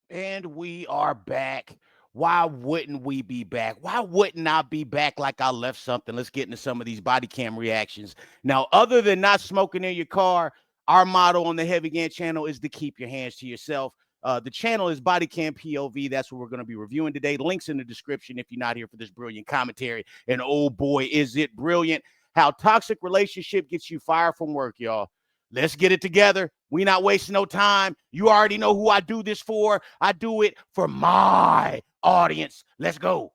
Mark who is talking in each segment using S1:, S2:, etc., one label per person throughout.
S1: And we are back. Why wouldn't we be back? Why wouldn't I be back like I left something? Let's get into some of these body cam reactions. Now, other than not smoking in your car, our motto on the Heavy Gantt channel is to keep your hands to yourself. The channel is Body Cam POV. That's what we're going to be reviewing today. Links in the description if you're not here for this brilliant commentary. And oh boy, is it brilliant how toxic relationship gets you fired from work, y'all. Let's get it together. We not wasting no time. You already know who I do this for. I do it for my audience. Let's go.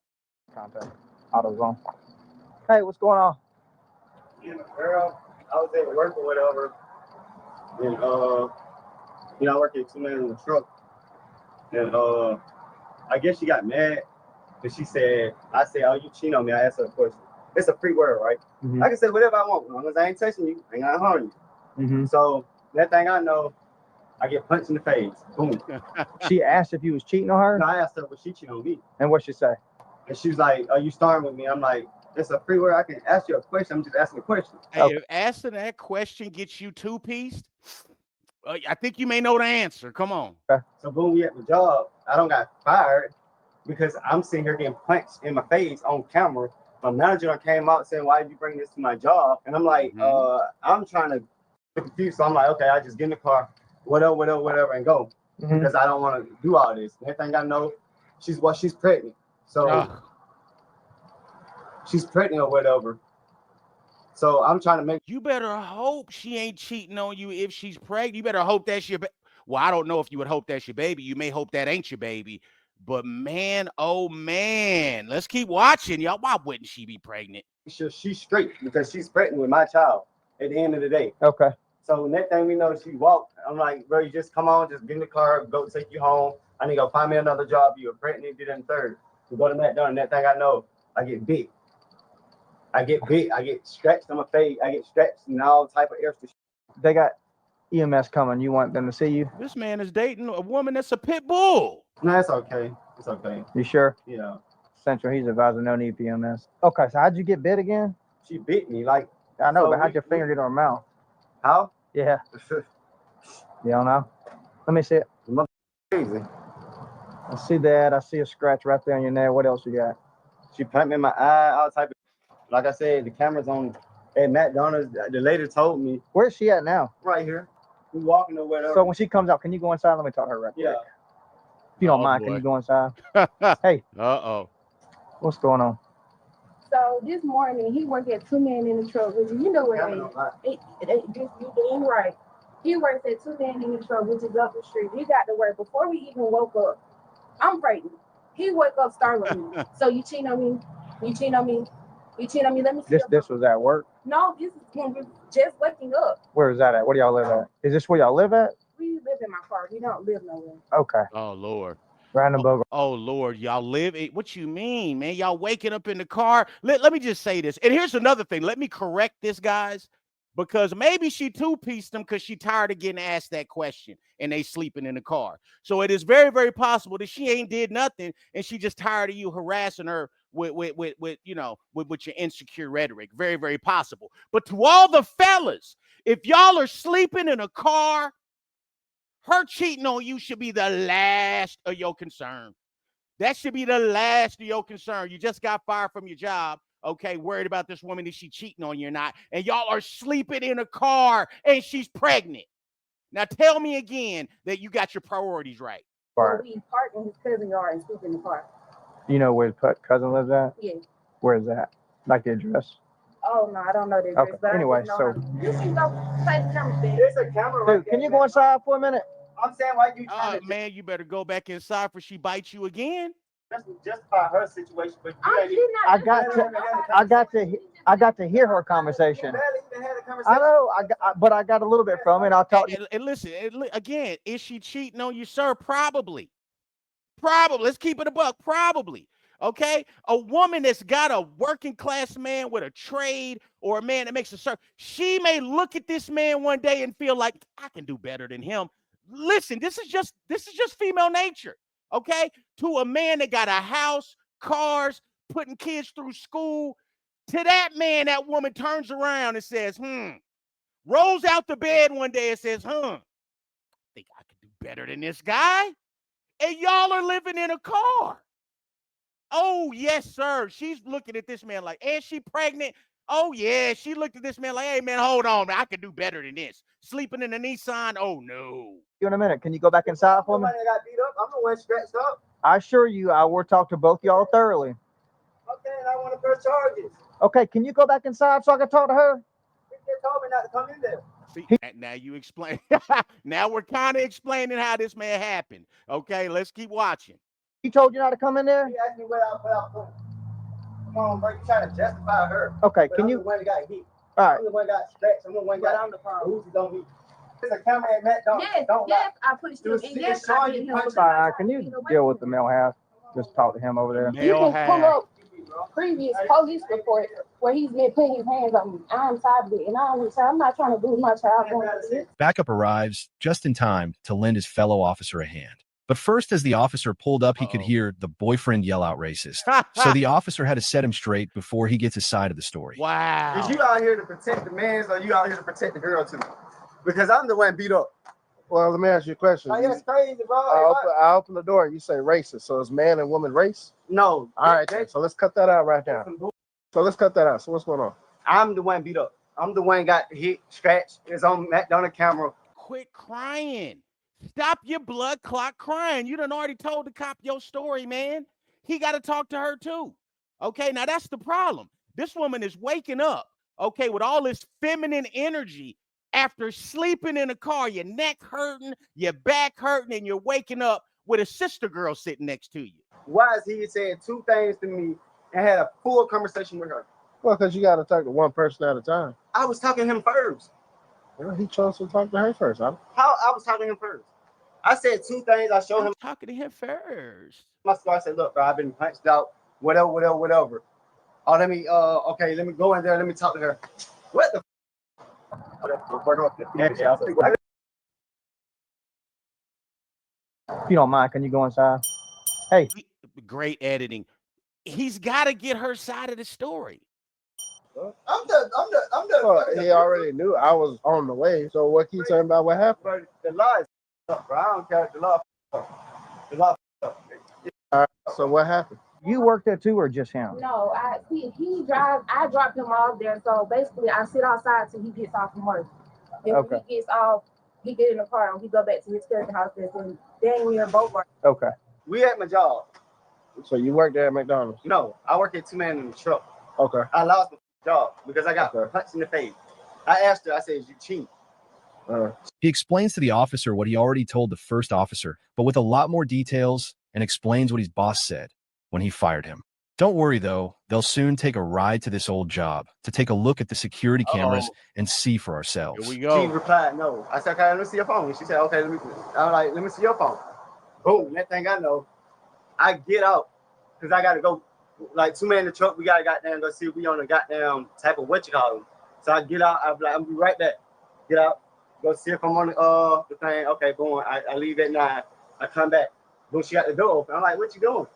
S2: Contact. AutoZone. Hey, what's going on?
S3: Yeah, girl, I was at work or whatever, and I work at 2 man in the truck, and I guess she got mad, and I said, oh, you cheating on me. I asked her a question. It's a free word, right?
S2: Mm-hmm.
S3: I can say whatever I want, as long as I ain't touching you, I ain't gonna harm you.
S2: Mm-hmm.
S3: So that thing I know, I get punched in the face. Boom.
S2: She asked if you was cheating on her?
S3: And I asked her, was she cheating on me?
S2: And what'd she say?
S3: And she was like, are you starting with me? I'm like, it's a free word. I can ask you a question. I'm just asking a question.
S1: Hey, if asking that question gets you two-pieced, I think you may know the answer. Come on.
S3: So boom, we at the job. I don't got fired because I'm sitting here getting punched in my face on camera. My manager came out saying, why did you bring this to my job? And I'm like, I'm trying to get confused. So I'm like, okay, I just get in the car, whatever, and go.
S2: Mm-hmm.
S3: Because I don't want to do all this. Everything I know, she's pregnant. So she's pregnant or whatever. So I'm trying to make.
S1: You better hope she ain't cheating on you if she's pregnant. You better hope that's your well, I don't know if you would hope that's your baby. You may hope that ain't your baby. But man, oh man, let's keep watching, y'all. Why wouldn't she be pregnant?
S3: Sure she's straight because she's pregnant with my child at the end of the day.
S2: Okay.
S3: So next thing we know, she walked. I'm like, bro, you just come on, just get in the car, go take you home. I need to go find me another job. You were pregnant, did it in third. We go to that done. That thing I know, I get bit. I get scratched on my face. I get stretched and all type of extra.
S2: They got EMS coming. You want them to see you?
S1: This man is dating a woman that's a pit bull.
S3: No, it's okay. It's okay.
S2: You sure?
S3: Yeah.
S2: Central, he's advising no need PMS. Okay, so how'd you get bit again?
S3: She bit me. Like,
S2: I know,
S3: so
S2: but how'd your finger get in her mouth?
S3: How?
S2: Yeah. You don't know? Let me see it.
S3: Crazy.
S2: I see that. I see a scratch right there on your neck. What else you got?
S3: She punched me in my eye, all type of. Like I said, the camera's on at McDonald's. The lady told me.
S2: Where's she at now?
S3: Right here. We walking or whatever.
S2: So when she comes out, can you go inside? Let me talk to her right quick.
S3: Yeah.
S2: If you don't mind,
S1: boy.
S2: can you go inside? Hey.
S1: Uh-oh.
S2: What's going on?
S4: So this morning he worked at 2 Man in the Truck, which you know where it ain't right. He works at 2 Man in the Truck, which is up the street. He got to work before we even woke up. I'm pregnant. He woke up starting with me. So you cheating on me? You cheating on me? You cheating on me? Let me see.
S2: This was at work?
S4: No, this is when we're just waking up.
S2: Where is that at? Where do y'all live at? Is this where y'all live at?
S4: We live in my car. We don't live nowhere.
S2: Okay.
S1: Oh, Lord.
S2: Random bug.
S1: Oh, Lord, y'all live it. What you mean, man? Y'all waking up in the car. Let me just say this. And here's another thing. Let me correct this, guys, because maybe she two-pieced them because she tired of getting asked that question and they sleeping in the car. So it is very, very possible that she ain't did nothing and she just tired of you harassing her with your insecure rhetoric. Very, very possible. But to all the fellas, if y'all are sleeping in a car, her cheating on you should be the last of your concern. That should be the last of your concern. You just got fired from your job. Okay, worried about this woman, is she cheating on you or not? And y'all are sleeping in a car and she's pregnant. Now tell me again that you got your priorities right.
S4: So we parked in his cousin's yard and sleep in the car.
S2: You know where his cousin lives at?
S4: Yeah.
S2: Where is that? Like the address?
S4: Oh no, I don't know the address.
S2: Okay.
S4: But
S2: Anyway, so
S4: you should go play the camera.
S3: There's a camera right
S2: dude, can you go inside for a minute?
S3: I'm saying, why you trying to
S1: man, you better go back inside for she bites you again.
S3: justify her situation, but you ain't even.
S2: I got to hear her conversation.
S3: barely even had a conversation.
S2: I know, but I got a little bit from it. I'll talk.
S1: And listen, again, is she cheating on you, sir? Probably. Let's keep it a buck. Probably. Okay, a woman that's got a working class man with a trade or a man that makes a service, she may look at this man one day and feel like I can do better than him. Listen, this is just female nature. Okay, to a man that got a house, cars, putting kids through school, to that man, that woman turns around and says, rolls out the bed one day and says, I think I could do better than this guy. And y'all are living in a car. Oh, yes, sir. She's looking at this man like, and she pregnant. Oh, yeah. She looked at this man like, hey, man, hold on, man. I could do better than this. Sleeping in a Nissan. Oh, no.
S2: You in a minute. Can you go back inside for me?
S3: Somebody got beat up. I'm the one scratched up.
S2: I assure you, I will talk to both y'all thoroughly.
S3: Okay, and I want to press charges.
S2: Okay, can you go back inside so I can talk to her?
S3: They told me not to come in there.
S1: See, now you explain. Now we're kind of explaining how this man happened. Okay, let's keep watching.
S2: He told you not to come in there?
S3: He asked me what I put. Come on, bro. You trying to justify her.
S2: Okay,
S3: But
S2: can
S3: I'm
S2: you?
S3: the one that got hit.
S2: All right.
S3: I'm the one that got scratched. I'm the one that got
S4: I'm the problem.
S3: Uzi don't hit. There's a camera at McDonald's.
S4: Yes,
S3: Don't
S4: yes, I pushed him.
S3: was-
S4: And
S3: it
S4: yes,
S3: showing
S4: I
S3: you
S4: did him.
S3: punching.
S2: All right, can you deal with the male half? Just talk to him over there.
S4: You
S1: Male
S4: can pull
S1: half.
S4: up previous police report where he's been putting his hands on me. I'm tired of it, and I'm not trying to lose my child going through this.
S5: Backup arrives just in time to lend his fellow officer a hand. But first, as the officer pulled up, he could hear the boyfriend yell out racist. So the officer had to set him straight before he gets his side of the story.
S1: Wow.
S3: Is you out here to protect the man, or you out here to protect the girl too? Because I'm the one beat up.
S6: Well, let me ask you a question.
S3: Like, that's crazy, bro.
S6: I open the door and you say racist. So it's man and woman race?
S3: No.
S6: All right, then. So let's cut that out right now. So let's cut that out. So what's going on?
S3: I'm the one beat up. I'm the one got hit, scratched. It's on McDonald's camera.
S1: Quit crying. Stop your blood clot crying. You done already told the cop your story, man. He got to talk to her too. Okay, now that's the problem. This woman is waking up, okay, with all this feminine energy after sleeping in a car, your neck hurting, your back hurting, and you're waking up with a sister girl sitting next to you.
S3: Why is he saying two things to me and had a full conversation with her?
S6: Well, because you got to talk to one person at a time.
S3: I was talking to him first.
S6: Well, he chose to talk to her first.
S3: How I was talking to him first. I said two things. I showed him
S1: Talking to him first.
S3: my scar. I said, look, bro, I've been punched out, whatever. Oh, let me go in there. Let me talk to her. What the?
S2: If you don't mind, can you go inside? Hey.
S1: Great editing. He's got to get her side of the story.
S3: I'm done.
S6: Well, he already knew I was on the way. So what can you tell him about what happened?
S3: But the law is up, bro. I don't care. The law. The law.
S6: All right, so what happened?
S2: You work there too, or just him?
S4: No, he drives. I drop him off there. So basically, I sit outside till he gets off from work. Then when he gets off, he get in the car and we go back to his cousin's house. That's in dang near Boulevard.
S2: Okay.
S3: We at my job.
S6: So you work there at McDonald's?
S3: No, I work at 2 Man in the truck.
S6: Okay.
S3: I lost my job because I got punched in the face. I asked her. I said, "You cheat."
S5: He explains to the officer what he already told the first officer, but with a lot more details, and explains what his boss said when he fired him. Don't worry, though. They'll soon take a ride to this old job to take a look at the security cameras and see for ourselves.
S1: Here we go.
S3: She replied, "No." I said, "Okay, let me see your phone." And she said, "Okay, let me." I'm like, "Let me see your phone." Boom. That thing I know. I get out because I gotta go. Like 2 Man in the truck, we gotta goddamn go see if we on a goddamn type of what you call them. So I get out. I'm like, "I'll be right back." Get out. Go see if I'm on the thing. Okay, boom. I leave at 9. I come back. Boom. She got the door open. I'm like, "What you doing?"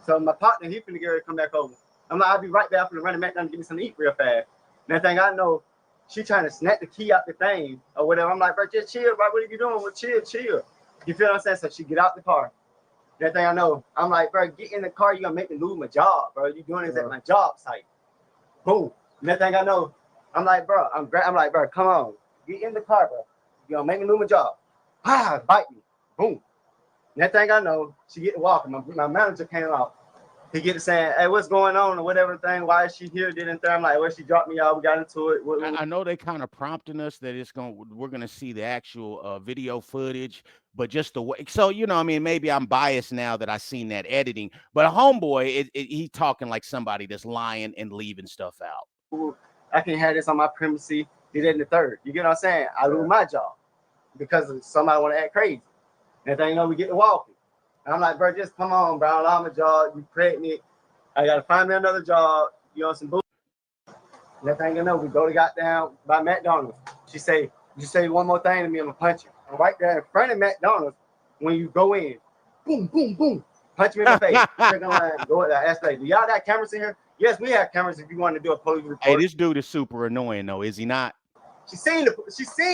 S3: So my partner, he finna get ready to come back over. I'm like, "I'll be right back. I'm finna run back down and give me something to eat real fast." And that thing I know, she trying to snap the key out the thing or whatever. I'm like, "Bro, just chill, bro. What are you doing? Well, chill. You feel what I'm saying? So she get out the car. That thing I know. I'm like, "Bro, get in the car. You're gonna make me lose my job, bro. You doing this at my job site." Boom. And that thing I know. I'm like, "Bro, I'm like, bro, come on. Get in the car, bro. You're gonna make me lose my job." Bite me. Boom. And that thing I know, she get to walking. My manager came out. He get to saying, "Hey, what's going on?" or whatever thing. "Why is she here?" Didn't there? I'm like, "Well, she dropped me out. We got into it."
S1: I know they kind of prompting us that we're gonna see the actual video footage, but just the way. So I mean, maybe I'm biased now that I seen that editing, but a homeboy, he talking like somebody that's lying and leaving stuff out.
S3: I can't have this on my premises. Did it in the third. You get what I'm saying? I lose my job because somebody want to act crazy. And they we get to walking. And I'm like, "Bro, just come on, bro. I lost my job. You pregnant. I gotta find me another job. You on some bullshit." And that thing we go to goddamn by McDonald's. She say, "You say one more thing to me, I'm gonna punch you." And right there in front of McDonald's, when you go in, boom, boom, boom, punch me in the face. Go at that aspect. "Do y'all got cameras in here?" "Yes, we have cameras if you want to do a police report."
S1: Hey, this dude is super annoying though, is he not?
S3: She seen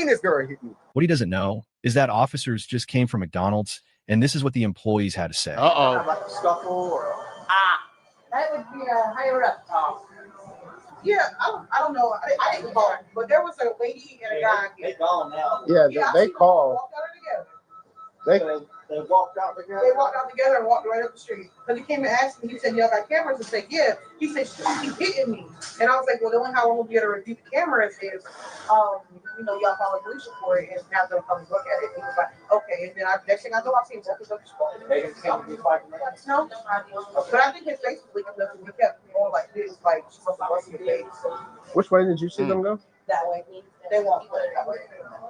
S3: this girl hit me.
S5: What he doesn't know is that officers just came from McDonald's And this is what the employees had to say.
S1: Uh-oh.
S3: Like a scuffle or
S7: That would be higher up. Yeah, I don't know. I didn't call, but there was a lady and a guy.
S3: they gone now.
S6: Yeah,
S7: Yeah,
S6: they called.
S7: Walked out together.
S6: They
S3: They walked out together.
S7: They walked out together and walked right up the street. Because he came and asked me, he said, y'all got cameras? I said, yeah. He said, she's hitting me. And I was like, well, the only how I'm going to be able to review the cameras is, y'all file a police report and have them come look at it. He was like, okay. And then next thing I know, I see him walking up the street.
S3: They just can't be fighting.
S7: No. But I think his face was leaking up and he kept going like this, like she must have busted his face.
S6: Which way did you see them go?
S7: That way. They won't put it that way.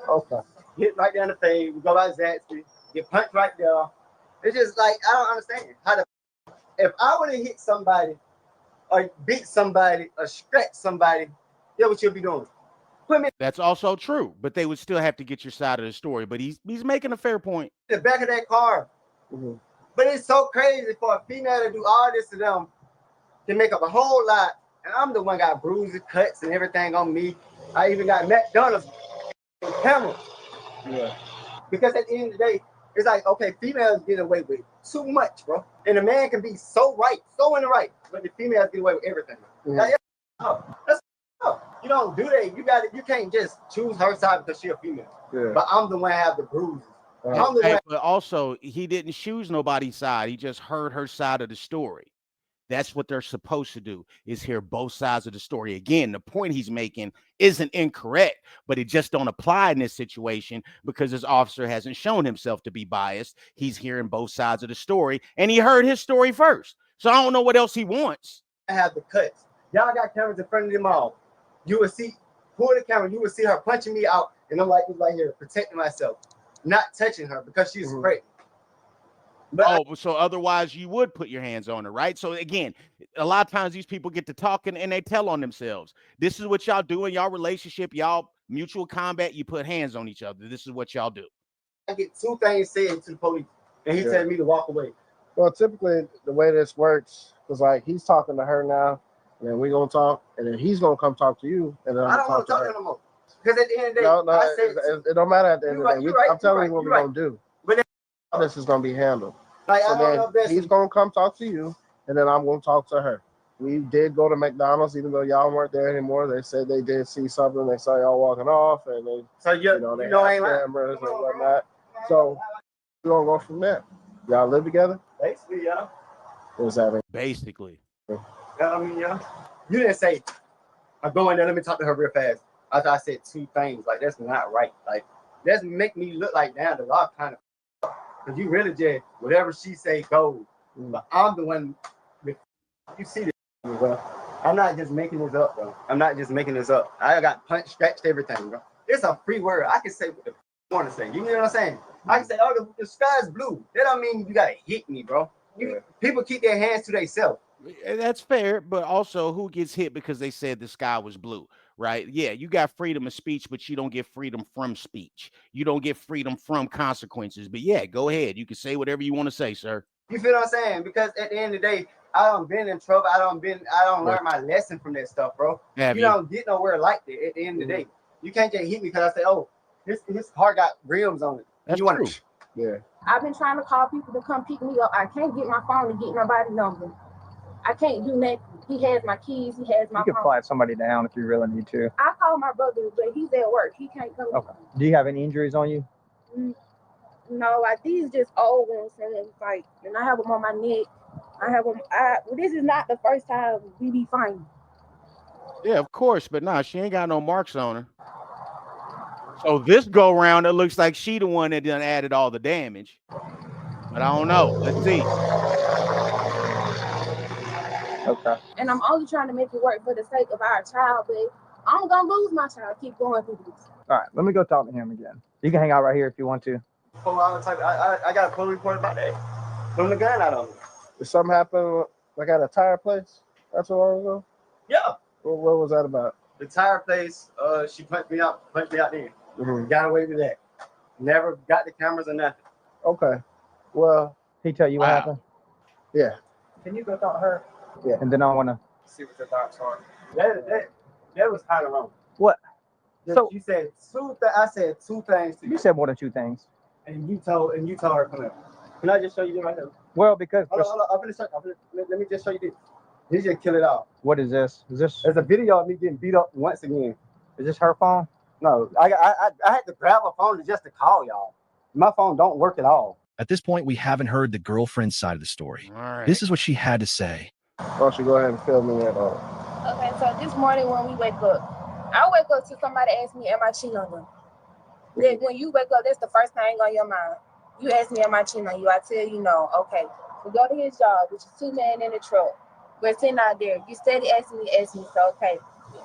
S6: Okay.
S3: Hit right down the face. We go by Zaxby. Get punched right there. It's just like I don't understand if I would have hit somebody or beat somebody or scratch somebody, yeah, what you'll be doing. Put me
S1: That's also true, but they would still have to get your side of the story. But he's making a fair point.
S3: in the back of that car.
S6: Mm-hmm.
S3: But it's so crazy for a female to do all this to them to make up a whole lot. And I'm the one got bruises, cuts, and everything on me. I even got McDonald's camera.
S6: Yeah.
S3: Because at the end of the day, it's like, okay, females get away with too much, bro. And a man can be so right, so in the right, but the females get away with everything.
S6: Mm-hmm.
S3: Like, that's up. You don't do that. You can't just choose her side because she's a female.
S6: Yeah.
S3: But I'm the one that have the bruises. I'm the
S1: Hey,
S3: one.
S1: but also, he didn't choose nobody's side. He just heard her side of the story. That's what they're supposed to do, is hear both sides of the story. Again, the point he's making isn't incorrect, but it just don't apply in this situation because this officer hasn't shown himself to be biased. He's hearing both sides of the story, and he heard his story first. So I don't know what else he wants.
S3: I have the cuts. Y'all got cameras in front of them all. You would see, pull the camera, you would see her punching me out, and I'm like this right here, protecting myself, not touching her because she's pregnant. But
S1: so otherwise you would put your hands on her, right? So again, a lot of times these people get to talking and they tell on themselves. This is what y'all do in y'all relationship, y'all mutual combat. You put hands on each other. This is what y'all do.
S3: I get two things said to the police, and he telling me to walk away.
S6: Well, typically the way this works is like he's talking to her now, and then we're gonna talk, and then he's gonna come talk to you, and then
S3: I don't want to talk to her no more. Because at the end of the day, I said,
S6: it don't matter at the end of the day. I'm telling you what we're gonna do.
S3: But
S6: how this is gonna be handled.
S3: Like,
S6: so
S3: I don't know if
S6: then he's gonna come talk to you, and then I'm gonna talk to her. We did go to McDonald's, even though y'all weren't there anymore. They said they did see something. They saw y'all walking off, and they,
S3: so
S6: they had cameras and whatnot. So we're gonna go from there. Y'all live together?
S3: Basically, yeah.
S6: What's that?
S1: Basically.
S3: I mean, yeah. You didn't say, I'm going there, let me talk to her real fast. I thought I said two things. Like, that's not right. Like, that's make me look like, damn, the law kind of. Because you really just, whatever she say, goes. But I'm the one, you see this, bro. I'm not just making this up, bro. I'm not just making this up. I got punched, scratched, everything, bro. It's a free word. I can say what the I want to say. You know what I'm saying? I can say, oh, the sky's blue. That don't mean you got to hit me, bro. People keep their hands to themselves.
S1: That's fair, but also who gets hit because they said the sky was blue, right? Yeah, you got freedom of speech, but you don't get freedom from speech. You don't get freedom from consequences. But yeah, go ahead. You can say whatever you want to say, sir.
S3: You feel what I'm saying? Because at the end of the day, I don't been in trouble. I don't learn my lesson from that stuff, bro. You don't get nowhere like that at the end of the day. You can't just hit me because I say, oh, his car got rims on it.
S1: That's
S3: you want
S1: true.
S6: Yeah.
S4: I've been trying to call people to come pick me up. I can't get my phone to get nobody's number. I can't do nothing. He has my keys. He has my phone.
S2: You can flag somebody down if you really need to.
S4: I call my brother, but he's at work. He can't come.
S2: Okay. Do you have any injuries on you?
S4: No, like these just old ones, and it's like, and I have them on my neck. I have them. This is not the first time we be fighting.
S1: Yeah, of course, but nah, she ain't got no marks on her. So this go round, it looks like she the one that done added all the damage. But I don't know. Let's see.
S2: Okay.
S4: And I'm only trying to make it work for the sake of our child, but I'm gonna lose my child. Keep going through this.
S2: All right, let me go talk to him again. You can hang out right here if you want to.
S3: I got a police report about that. Putting the gun out on me.
S6: Did something happen like at a tire place? That's so long ago?
S3: Yeah.
S6: What was that about?
S3: The tire place, she punched me out there. Got away with that. Never got the cameras or nothing.
S6: Okay. Well,
S2: he tell you what happened?
S6: Yeah.
S7: Can you go talk to her?
S2: Yeah. And then I want to
S3: see what your thoughts are. That was kind of wrong.
S2: What? So
S3: you said I said two things to you.
S2: You said more than two things.
S3: And you told her come here. Can I just show you this right here?
S2: Well, because
S3: Hold on. Let me just show you this. He just kill it off.
S2: what is this? Is this
S3: There's a video of me getting beat up once again.
S2: is this her phone?
S3: No, I had to grab a phone just to call y'all. My phone don't work at all.
S5: At this point, we haven't heard the girlfriend's side of the story.
S1: All right.
S5: This is what she had to say.
S6: Why don't you go ahead and fill me in on it?
S4: Okay, so this morning when we wake up, I wake up to somebody ask me, am I cheating on them? Then when you wake up, that's the first thing on your mind. You ask me, am I cheating on you? I tell you no. Okay. We go to his job, which is 2 men in the truck. We're sitting out there. You steady asking me. So, okay.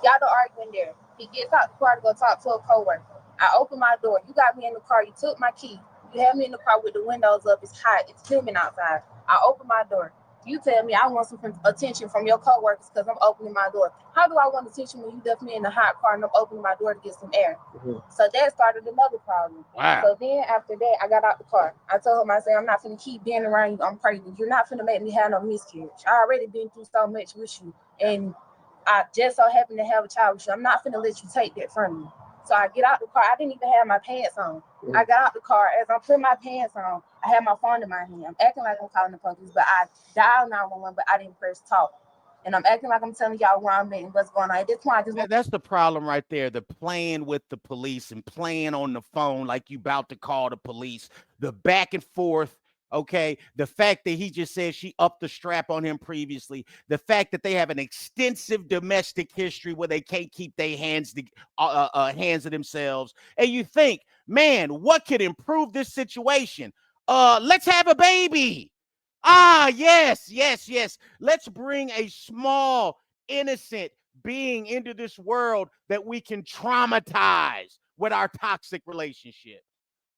S4: Y'all don't argue in there. He gets out the car to go talk to a coworker. I open my door. You got me in the car. You took my key. You have me in the car with the windows up. It's hot. It's filming outside. I open my door. You tell me I want some attention from your coworkers because I'm opening my door. How do I want attention when you left me in the hot car and I'm opening my door to get some air? So that started another problem.
S1: Wow.
S4: So then after that, I got out the car. I told him, I said, I'm not finna keep being around you. I'm pregnant. You're not finna make me have no miscarriage. I already been through so much with you. And I just so happen to have a child with you. I'm not finna let you take that from me. So I get out the car. I didn't even have my pants on. I got out the car. As I'm putting my pants on, I had my phone in my hand. I'm acting like I'm calling the police, but I dialed 911, but I didn't press talk. And I'm acting like I'm telling y'all where I'm at and what's going on. At this point, I just
S1: That's the problem right there. The playing with the police and playing on the phone like you about to call the police. The back and forth. Okay. The fact that he just said she upped the strap on him previously. The fact that they have an extensive domestic history where they can't keep their hands to themselves. And you think, man, what could improve this situation? Let's have a baby. Ah, yes. Let's bring a small, innocent being into this world that we can traumatize with our toxic relationship.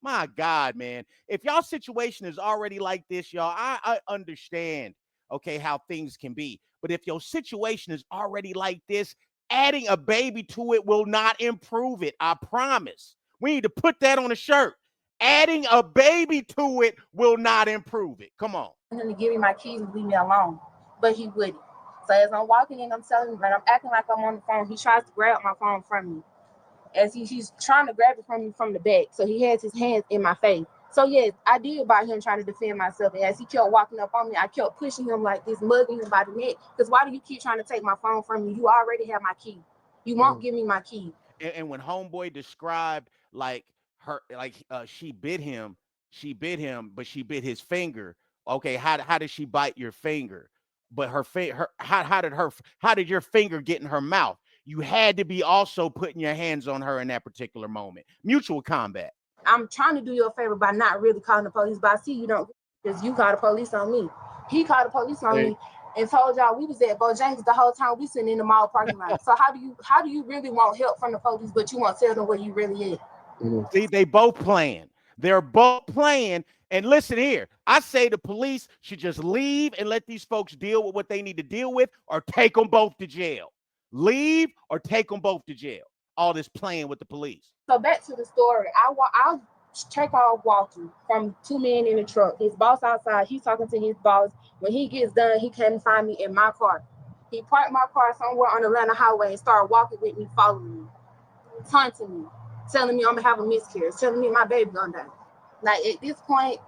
S1: My God, man. If y'all situation is already like this, y'all, I understand, okay, how things can be. But if your situation is already like this, adding a baby to it will not improve it. I promise. We need to put that on a shirt. Adding a baby to it will not improve it. Come on.
S4: him to give me my keys and leave me alone. But he wouldn't. So as I'm walking in, I'm telling him, and I'm acting like I'm on the phone. He tries to grab my phone from me. As he's trying to grab it from me from the back. So he has his hands in my face. So yes, I did by him trying to defend myself. And as he kept walking up on me, I kept pushing him like this, mugging him by the neck. Because why do you keep trying to take my phone from me? You already have my key. You won't give me my key.
S1: And when homeboy described like her, like she bit him, but she bit his finger. Okay, how did she bite your finger? But how did your finger get in her mouth? You had to be also putting your hands on her in that particular moment. Mutual combat.
S4: I'm trying to do you a favor by not really calling the police, but I see you don't, because you call the police on me. He called the police on me and told y'all we was at Bojangles the whole time we sitting in the mall parking lot. So how do you really want help from the police, but you won't tell them where you really at?
S1: See, they both playing. They're both playing. And listen here, I say the police should just leave and let these folks deal with what they need to deal with, or take them both to jail. Leave or take them both to jail. All this playing with the police.
S4: So back to the story. I'll take off walking from 2 men in the truck. His boss outside, he's talking to his boss. When he gets done, he came and find me in my car. He parked my car somewhere on the Atlanta highway and started walking with me, following me, taunting me, telling me I'm gonna have a miscarriage, telling me my baby gonna die. Like at this point,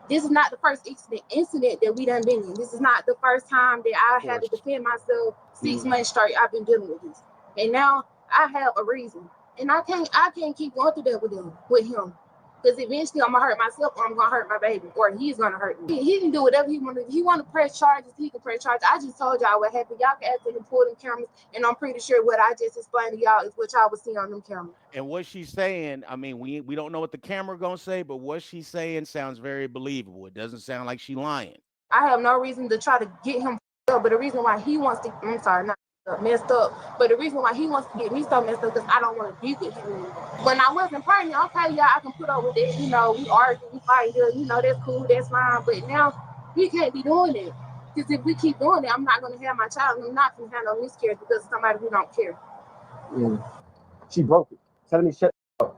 S4: this is not the first incident that we done been in. This is not the first time that I had to defend myself 6 months straight. I've been dealing with this. And now I have a reason. And I can't keep going through that with him. Because eventually I'm gonna hurt myself, or I'm gonna hurt my baby, or he's gonna hurt me. He can do whatever he wanna do. If he wanna press charges, he can press charges. I just told y'all what happened. Y'all can ask them to pull them cameras, and I'm pretty sure what I just explained to y'all is what y'all would see on them cameras.
S1: And what she's saying, I mean, we don't know what the camera gonna say, but what she's saying sounds very believable. It doesn't sound like she lying.
S4: I have no reason to try to get him up, but the reason why he wants to, I'm sorry, not messed up, but the reason why he wants to get me so messed up because I don't want to be with him anymore. When I wasn't pregnant, okay, yeah, I can put up with it. You know, we argue, we fight, you know, that's cool, that's fine. But now we can't be doing it. Because if we keep doing it, I'm not going to have my child. I'm not going to have no miscarriage because of somebody who don't care.
S3: She broke it. Telling me shut up.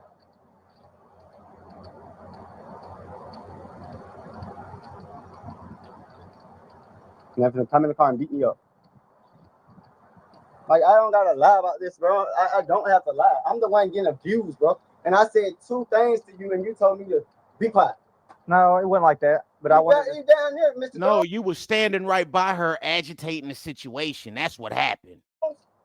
S3: You have to come in the car and beat me up. Like, I don't gotta lie about this, bro. I don't have to lie. I'm the one getting abused, bro. And I said 2 things to you, and you told me to be quiet.
S2: No, it wasn't like that. But I wanted.
S3: You down there, Mr.
S1: No, you was standing right by her, agitating the situation. That's what happened.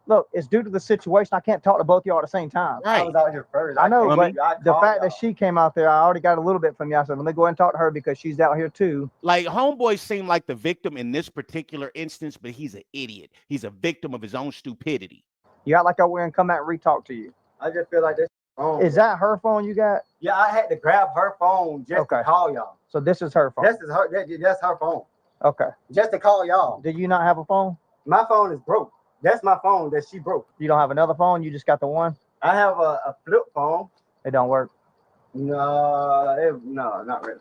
S2: Look, it's due to the situation. I can't talk to both of y'all at the same time.
S3: I
S1: Right.
S3: was out here first.
S2: I know,
S1: Well,
S2: but
S3: I
S2: the
S3: called
S2: fact that
S3: y'all.
S2: she came out there, I already got a little bit from you. I said, let me go ahead and talk to her because she's out here too.
S1: Like, homeboy seemed like the victim in this particular instance, but he's an idiot. He's a victim of his own stupidity.
S2: You act like I went and come out and re-talk to you.
S3: I just feel like this phone.
S2: Is that her phone you got?
S3: Yeah, I had to grab her phone just
S2: Okay.
S3: to call y'all.
S2: So this is her phone.
S3: That's her. That's her phone.
S2: Okay.
S3: Just to call y'all.
S2: Do you not have a phone?
S3: My phone is broke. That's my phone that she broke.
S2: You don't have another phone? You just got the one?
S3: I have a flip phone.
S2: It don't work.
S3: No, not really.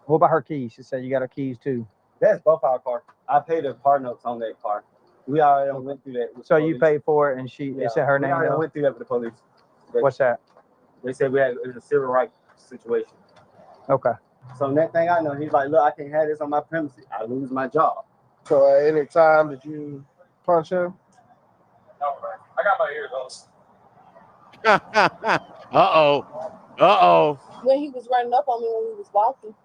S2: What about her keys? She said you got her keys too.
S3: That's both our car. I paid the car notes on that car. We already went through that. With
S2: So
S3: the
S2: you
S3: police.
S2: paid for it and it said her
S3: We
S2: name
S3: already
S2: though?
S3: went through that with the police.
S2: What's that?
S3: They said it was a civil rights situation.
S2: Okay.
S3: So next thing I know, he's like, look, I can't have this on my premises. I lose my job.
S6: So at any time did you punch him?
S8: I got my ears closed.
S1: Uh-oh.
S4: When he was running up on me when we was walking.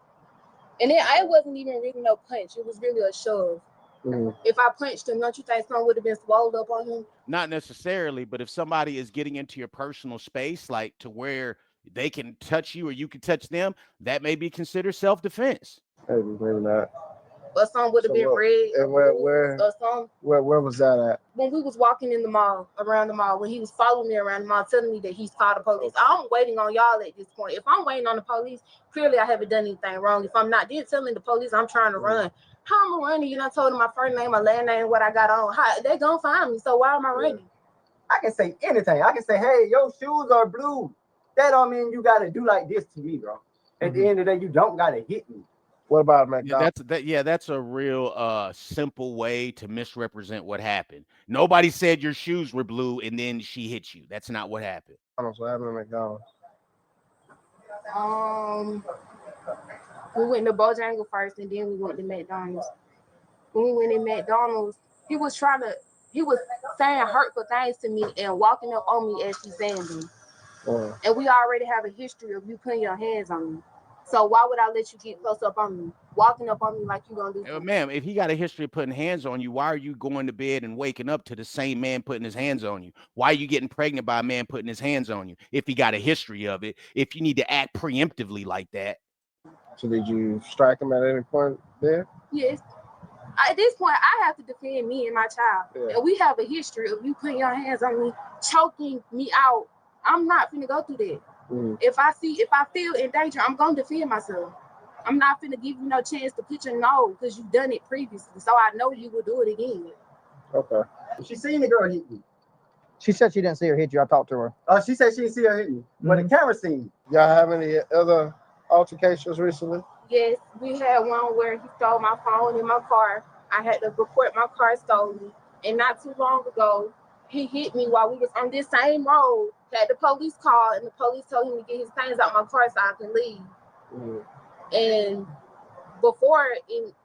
S4: And then I wasn't even really no punch. It was really a shove.
S6: Mhm.
S4: If I punched him, don't you think someone would have been swallowed up on him?
S1: Not necessarily, but if somebody is getting into your personal space, like to where they can touch you or you can touch them, that may be considered self-defense.
S6: Maybe not.
S4: Or some would have
S6: So
S4: been
S6: what-
S4: red.
S6: and where-
S4: Or some.
S6: Where was that at?
S4: When we was walking in the mall, around the mall, when he was following me around the mall, telling me that he saw the police. I'm waiting on y'all at this point. If I'm waiting on the police, clearly I haven't done anything wrong. If I'm not, then telling the police I'm trying to run. How am I running? You know, I told them my first name, my last name, what I got on. How they gonna find me? So why am I running?
S3: I can say anything. I can say, hey, your shoes are blue. That don't mean you gotta do like this to me, bro. At the end of the day, you don't gotta hit me.
S6: What about
S1: Yeah,
S6: McDonald's?
S1: that's a real simple way to misrepresent what happened. Nobody said your shoes were blue and then she hit you. That's not what happened.
S6: What happened at McDonald's?
S4: We went to Bojangles first, and then we went to McDonald's. When we went to McDonald's, he was saying hurtful things to me and walking up on me as he's saying them. And we already have a history of you putting your hands on me. So why would I let you get close up on me, walking up on me like you gonna do something?
S1: Ma'am, if he got a history of putting hands on you, why are you going to bed and waking up to the same man putting his hands on you? Why are you getting pregnant by a man putting his hands on you? If he got a history of it, if you need to act preemptively like that.
S6: So did you strike him at any point there?
S4: Yes. At this point, I have to defend me and my child.
S6: Yeah.
S4: And we have a history of you putting your hands on me, choking me out. I'm not finna go through that. If I feel in danger, I'm gonna defend myself. I'm not finna give you no chance to put your nose because you've done it previously. So I know you will do it again.
S6: Okay.
S3: She seen the girl hit me.
S2: She said she didn't see her hit you. I talked to her.
S3: She said she didn't see her hit me. But the camera seen me.
S6: Y'all have any other altercations recently?
S4: Yes, we had one where he stole my phone in my car. I had to report my car stolen. And not too long ago, he hit me while we was on this same road. Had the police call, and the police told him to get his things out my car so I can leave. And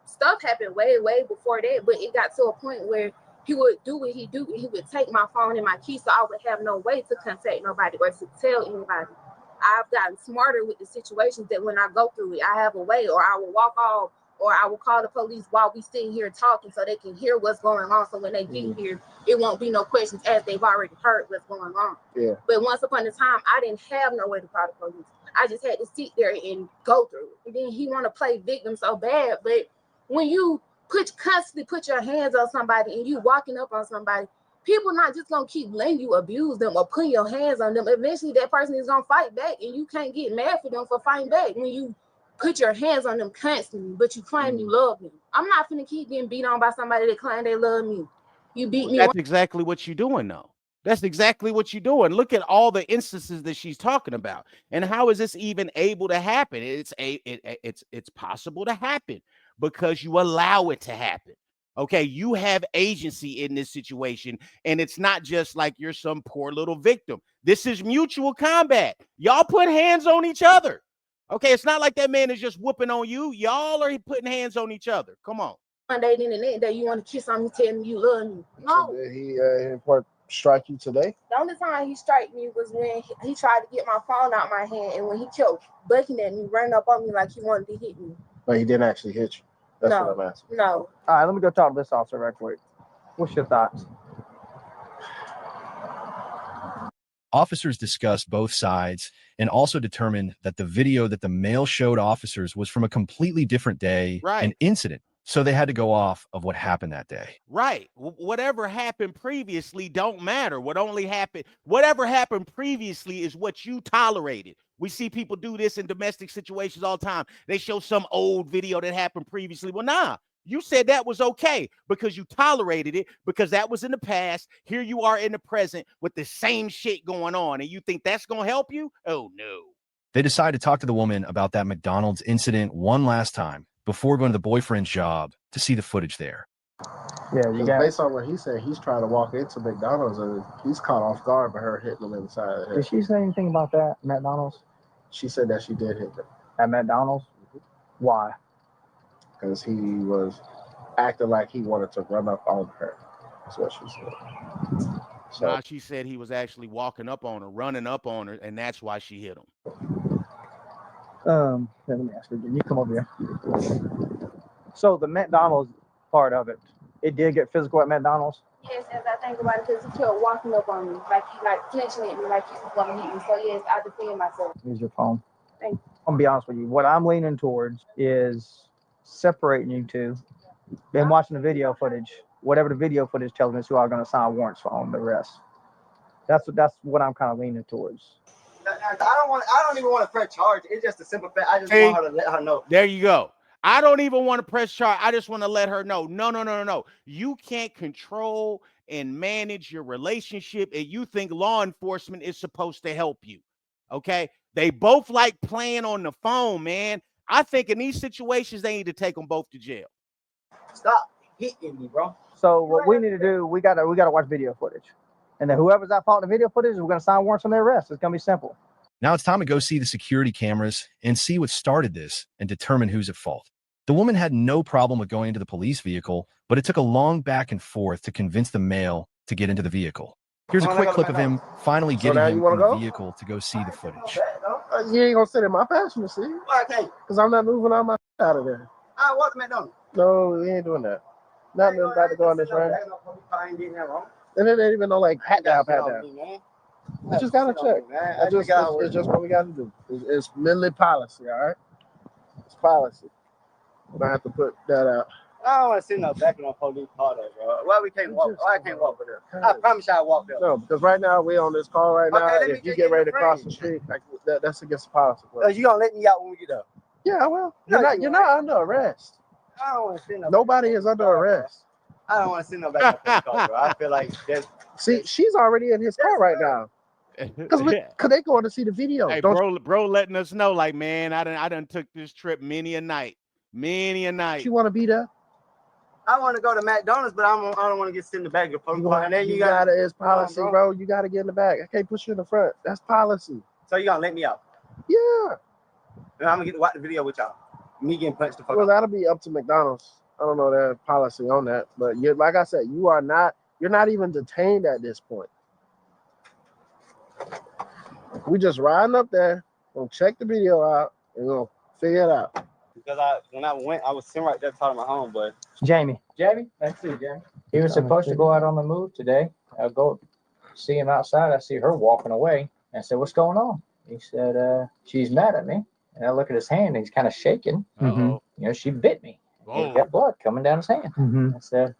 S4: stuff happened way before that, but it got to a point where he would do what he do. He would take my phone and my key, so I would have no way to contact nobody or to tell anybody. I've gotten smarter with the situations that when I go through it, I have a way, or I will walk off, or I will call the police while we sitting here talking so they can hear what's going on. So when they get here, it won't be no questions as they've already heard what's going on.
S6: Yeah.
S4: But once upon a time, I didn't have no way to call the police. I just had to sit there and go through it. And then he want to play victim so bad. But when you constantly put your hands on somebody and you walking up on somebody, people not just gonna keep letting you abuse them or putting your hands on them. Eventually, that person is gonna fight back, and you can't get mad for them for fighting back when you put your hands on them constantly, but you claim you love them. I'm not finna keep getting beat on by somebody that claim they love me. You beat me.
S1: That's exactly what you're doing, though. That's exactly what you're doing. Look at all the instances that she's talking about, and how is this even able to happen? It's possible to happen because you allow it to happen. Okay, you have agency in this situation, and it's not just like you're some poor little victim. This is mutual combat. Y'all put hands on each other. Okay, it's not like that man is just whooping on you. Y'all are putting hands on each other. Come on.
S4: One day, then the next day, you want to kiss on me, tell me you love me. No.
S6: So did he strike you today?
S4: The only time he struck me was when he tried to get my phone out my hand, and when he kept bucking at me, running up on me like he wanted to hit me.
S6: But he didn't actually hit you. That's
S4: No.
S6: what I'm asking.
S4: No.
S2: All right, let me go talk to this officer right quick. What's your thoughts?
S5: Officers discussed both sides and also determined that the video that the male showed officers was from a completely different day and incident. So they had to go off of what happened that day.
S1: Right. Whatever happened previously don't matter. Whatever happened previously is what you tolerated. We see people do this in domestic situations all the time. They show some old video that happened previously. Well, nah, you said that was okay because you tolerated it because that was in the past. Here you are in the present with the same shit going on, and you think that's going to help you? Oh, no.
S5: They decided to talk to the woman about that McDonald's incident one last time before going to the boyfriend's job to see the footage there.
S2: Yeah, you got
S6: based on what he said, he's trying to walk into McDonald's and he's caught off guard by her hitting him in the side of the head.
S2: Did she say anything about that, McDonald's?
S6: She said that she did hit him.
S2: At McDonald's? Why?
S6: Because he was acting like he wanted to run up on her. That's what she said. So,
S1: Nah, she said he was actually walking up on her, running up on her, and that's why she hit him.
S2: Let me ask you again. You come over here. So the McDonald's part of it, it did get physical at McDonald's?
S4: Yes, as I think about it, because he kept walking up on me, like clenching at me, like he was going to hit me. So yes, I defend myself.
S2: Here's your phone.
S4: Thank you.
S2: I'm gonna be honest with you. What I'm leaning towards is separating you two. Been watching the video footage. Whatever the video footage tells me is who I'm gonna sign warrants for on the rest. That's what I'm kind of leaning towards.
S3: I don't even want to press charge. It's just a simple fact. I just want her to let her know.
S1: There you go. I don't even want to press charge. I just want to let her know. No. You can't control and manage your relationship, and you think law enforcement is supposed to help you. Okay? They both like playing on the phone, man. I think in these situations, they need to take them both to jail.
S3: Stop hitting me, bro.
S2: So what we need to do, we gotta watch video footage. And then whoever's at fault in the video footage, we're gonna sign warrants on their arrest. It's gonna be simple.
S5: Now it's time to go see the security cameras and see what started this and determine who's at fault. The woman had no problem with going into the police vehicle, but it took a long back and forth to convince the male to get into the vehicle. Here's a quick clip of him finally getting him in the vehicle to go see the footage.
S6: you ain't gonna sit in my passenger seat.
S3: Why can't you?
S6: Because I'm not moving out of there.
S3: I walk to McDonald's.
S6: No, we ain't doing that. Nothing about to go on this run. And it ain't even no like pat down. I just gotta check. It's just what we gotta do. It's merely policy, all right? It's policy. I have to put that out.
S3: I don't want to sit in the back of no police car, though, bro. Why we can't walk? Why I can't walk with her? I promise you I'll walk there.
S6: No, because right now we're on this call right now. If you get ready to cross the street, like, that's against the policy.
S3: So you gonna let me out when we get up?
S6: Yeah, I will. You're not under arrest.
S3: I don't want to sit in the
S6: Nobody is under arrest.
S3: I don't want to sit in the back of the car, bro. I feel like that's...
S6: See, she's already in his car right now. Because they going to see the video.
S1: Hey, bro, letting us know, like, man, I done took this trip many a night.
S6: You want to be there?
S3: I want to go to McDonald's, but I don't want to get sit in the back of the police car. And then
S6: you got it. It's policy, bro. You got to get in the back. I can't push you in the front. That's policy.
S3: So you gonna let me out?
S6: Yeah.
S3: And I'm gonna get to watch the video with y'all. Me getting punched the fuck
S6: Well,
S3: up.
S6: that'll be up to McDonald's. I don't know their policy on that, but like I said, you're not even detained at this point. We just riding up there, gonna check the video out, and gonna figure it out.
S3: Because when I went, I was sitting right there talking to my homeboy.
S2: Jamie.
S9: That's it, Jamie. He was supposed to go out on the move today. I'll go see him outside. I see her walking away. I said, "What's going on?" He said, "She's mad at me." And I look at his hand, and he's kind of shaking.
S1: Uh-oh.
S9: You know, she bit me.
S1: Whoa.
S9: He's got blood coming down his hand. I said,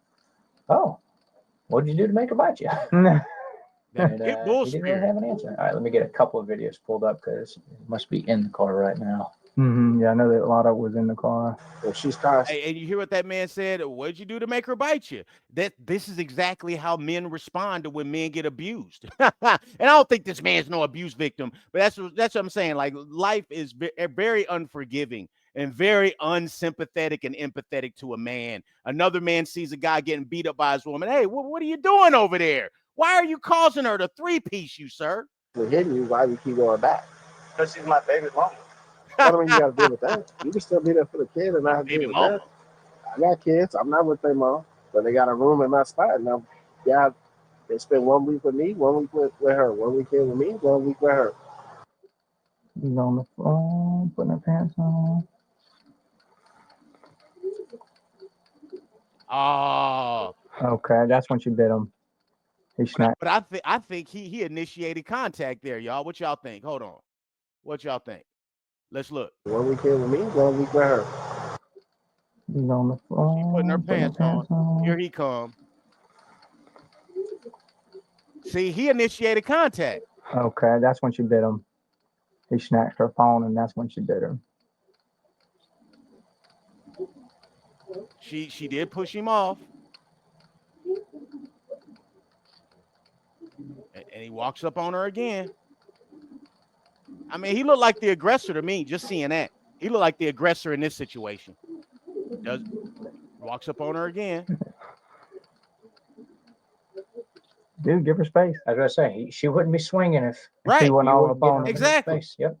S9: "Oh, what'd you do to make her bite you?" And, he didn't really have an answer. All right, let me get a couple of videos pulled up because it must be in the car right now.
S2: Yeah, I know that a lot of it was in the car.
S6: If she's constant.
S1: Hey, and you hear what that man said? What'd you do to make her bite you? This is exactly how men respond to when men get abused. And I don't think this man's no abuse victim, but that's what I'm saying. Like, life is very unforgiving and very unsympathetic and empathetic to a man. Another man sees a guy getting beat up by his woman. Hey, what are you doing over there? Why are you causing her to three-piece you, sir?
S6: We're hitting you. Why we keep going back?
S3: Because she's my favorite mama.
S6: I don't mean you got to deal with that. You can still be there for the kid and not have to deal with that. I got kids. I'm not with their mom, but they got a room in my spot. And They spent 1 week with me, 1 week with her, 1 weekend with me, 1 week with her.
S2: He's on the phone, putting her pants on.
S1: Oh,
S2: Okay, that's when she bit him. He snapped.
S1: but I think he initiated contact there, y'all. What y'all think? Hold on. What y'all think? Let's look.
S6: 1 weekend with me, 1 week with her.
S2: He's on the phone.
S1: She putting her pants on. Here he come. See, he initiated contact.
S2: Okay, that's when she bit him. He snatched her phone, and that's when she bit her.
S1: She did push him off. And he walks up on her again. I mean, he looked like the aggressor to me, just seeing that. He looked like the aggressor in this situation. Walks up on her again.
S2: Dude, give her space.
S9: I was gonna say she wouldn't be swinging if
S1: Right.
S2: She went
S9: you
S2: all
S9: wouldn't
S2: up
S9: give
S2: on
S9: her
S2: her.
S1: Exactly.
S9: space. Yep.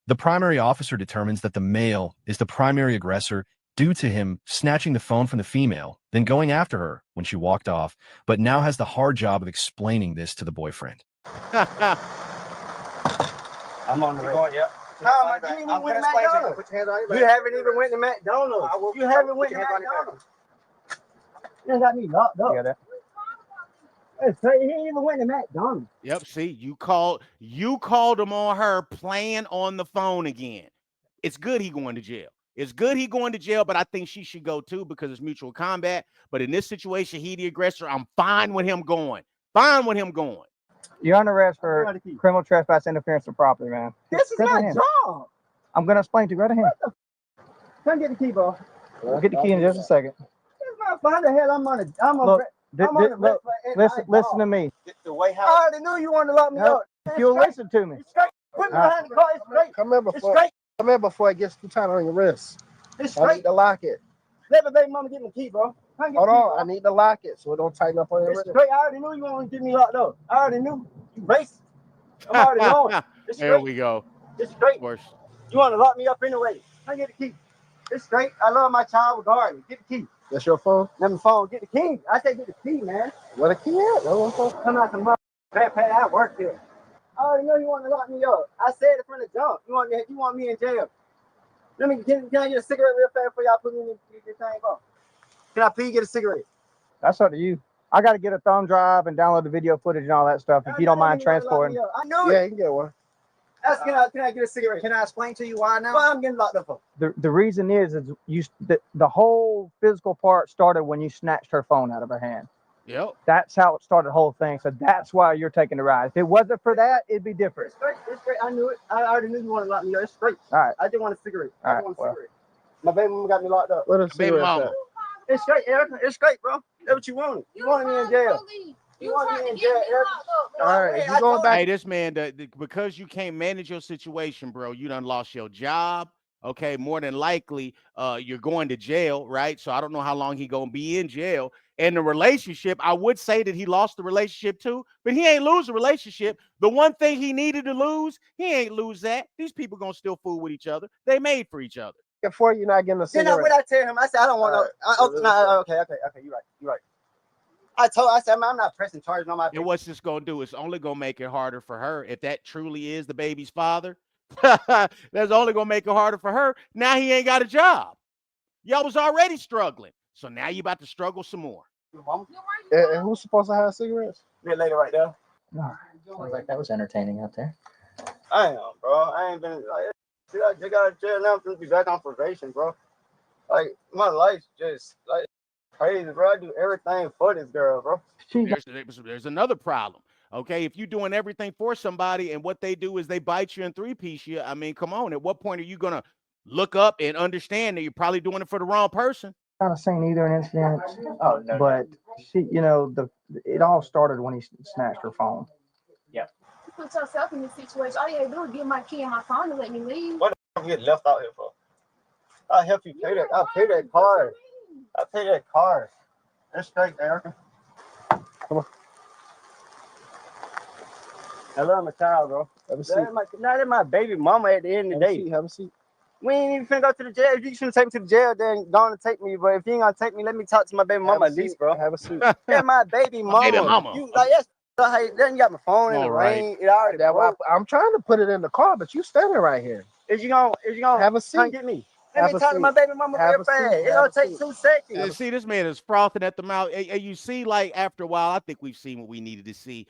S5: The primary officer determines that the male is the primary aggressor due to him snatching the phone from the female, then going after her when she walked off, but now has the hard job of explaining this to the boyfriend.
S3: I'm on the going, yeah.
S7: Tom, you didn't even went to McDonald's.
S3: Put your hands on your
S7: You haven't even went to McDonald's. You haven't went to McDonald's. You got me locked up.
S2: You got that?
S7: That's crazy. He ain't even went to McDonald's.
S1: Yep. See, you called him on her playing on the phone again. It's good he going to jail. It's good he going to jail, but I think she should go too because it's mutual combat. But in this situation, he the aggressor. I'm fine with him going. Fine with him going.
S2: You're under arrest for criminal trespass, interference with property, man.
S7: This is my job.
S2: I'm gonna explain to you. Right ahead.
S7: Come get the key, bro.
S2: We'll get the key in just a second.
S7: This motherfucker, the hell I'm on a
S2: Look,
S7: look,
S2: listen to me.
S3: The White
S7: I
S3: House.
S7: already knew you wanted to lock me
S2: No,
S7: up.
S2: if you'll listen to me.
S7: It's straight. Put me behind the car. It's straight.
S6: Come here
S7: It's
S6: before.
S7: straight.
S6: Come here before it gets too tight on your wrist.
S7: It's
S6: I need
S7: straight.
S6: to lock it.
S7: Let my baby mama get the key, bro. Come get
S6: Hold
S7: the key,
S6: on,
S7: bro.
S6: I need to lock it so it don't tighten up on your
S7: It's
S6: wrist.
S7: straight. I already knew you wanted to get me locked up. I already knew. You racist. I'm already knowing. It's
S1: There
S7: straight.
S1: we go.
S7: It's straight.
S1: Worse.
S7: You want to lock me up anyway. Come get the key. It's straight. I love my child regardless. Get the key.
S6: That's your phone?
S7: Let me phone. Get the key. I say get the key, man.
S6: Where the key at? Where my phone?
S7: Come out the mother. I work here. I already know you want to lock me up. I said it from the jump. You want me in jail. Can I get a cigarette real fast before y'all put me in your thing off? Can I please get a cigarette?
S2: That's up to you. I got to get a thumb drive and download the video footage and all that stuff. If you don't mind transporting.
S7: I know
S6: Yeah,
S7: it.
S6: you can get one.
S7: Can I get a cigarette? Can I explain to you why now? Why I'm getting locked up for?
S2: The reason is the whole physical part started when you snatched her phone out of her hand.
S1: Yep.
S2: That's how it started the whole thing. So that's why you're taking the ride. If it wasn't for that, it'd be different.
S7: It's straight. It's straight. I knew it. I already knew you wanted to lock me up. It's straight.
S2: All right.
S7: I just want a cigarette.
S2: All
S7: I
S2: right,
S7: want a
S2: well.
S7: cigarette. My baby mama got me locked up.
S6: Where the
S1: Baby
S6: cigarettes
S1: mama.
S6: at?
S7: It's straight, Erica. It's straight, bro. That's what you wanted. You wanted me in jail. You wanted me in jail, Erica.
S6: All right, you going back?
S1: Hey, this man, because you can't manage your situation, bro, you done lost your job. Okay, more than likely, you're going to jail, right? So I don't know how long he gonna be in jail. And the relationship, I would say that he lost the relationship too, but he ain't lose the relationship. The one thing he needed to lose, he ain't lose that. These people gonna still fool with each other. They made for each other.
S6: Before you're not getting a
S7: Then
S6: cigarette.
S7: what I tell him, I said I don't want okay, you're right. I said I'm not pressing charges on my.
S1: And what's this gonna do? It's only gonna make it harder for her. If that truly is the baby's father, that's only gonna make it harder for her. Now he ain't got a job. Y'all was already struggling, so now you about to struggle some more.
S6: And who's supposed to have cigarettes?
S7: That lady right there.
S9: Sounds like that was entertaining out there.
S7: I am, bro. I ain't been like. I just got to jail now to be back on probation, bro. Like my life's just like crazy, bro. I do everything for this girl, bro.
S1: There's another problem. Okay, if you're doing everything for somebody and what they do is they bite you and three-piece you, I mean, come on. At what point are you gonna look up and understand that you're probably doing it for the wrong person?
S2: Not seen either an incident.
S9: Oh no.
S2: But she, it all started when he snatched her phone.
S4: Put yourself in this situation. All you gotta do is give my key and my phone and let me leave.
S7: What the fuck you get left out here for? I'll help you pay that. I'll pay that card. I'll pay that card. That's straight, Erica. Come on. I love my child, bro.
S6: Have a seat.
S7: That's my baby mama at the end of the day.
S6: Have a seat.
S3: We ain't even finna go to the jail. If you shouldn't take me to the jail, then go on and take me. But if you ain't gonna take me, let me talk to my baby mama at least, bro.
S6: Have a seat.
S3: Yeah, my baby mama.
S1: Baby mama.
S3: You like that's then you got my phone in the
S1: All right.
S3: rain. It already
S6: That's why
S3: broke.
S6: I'm trying to put it in the car, but you standing right here.
S3: Is you gonna
S6: Have a
S3: come
S6: seat.
S3: get me? Let
S6: Have
S3: me
S6: a
S3: talk to my
S6: seat.
S3: baby mama
S6: Have
S3: real
S6: a seat.
S3: fast. It
S6: Have
S3: gonna
S6: a
S3: take
S6: seat.
S3: 2 seconds.
S1: See, this man is frothing at the mouth. And you see, like, after a while, I think we've seen what we needed to see.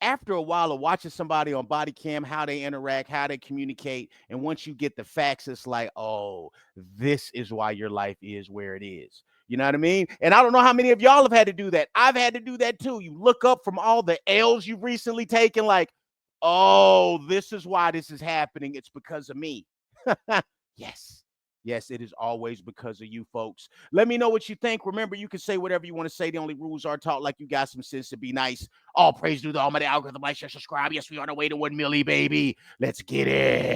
S1: After a while of watching somebody on body cam, how they interact, how they communicate, and once you get the facts, it's like, oh, this is why your life is where it is. You know what I mean? And I don't know how many of y'all have had to do that. I've had to do that too. You look up from all the L's you've recently taken, like, oh, this is why this is happening. It's because of me. Yes. Yes, it is always because of you, folks. Let me know what you think. Remember, you can say whatever you want to say. The only rules are taught like you got some sense to be nice. All praise to the almighty algorithm. Like, share, subscribe. Yes, we are on the way to 1 milli, baby. Let's get it.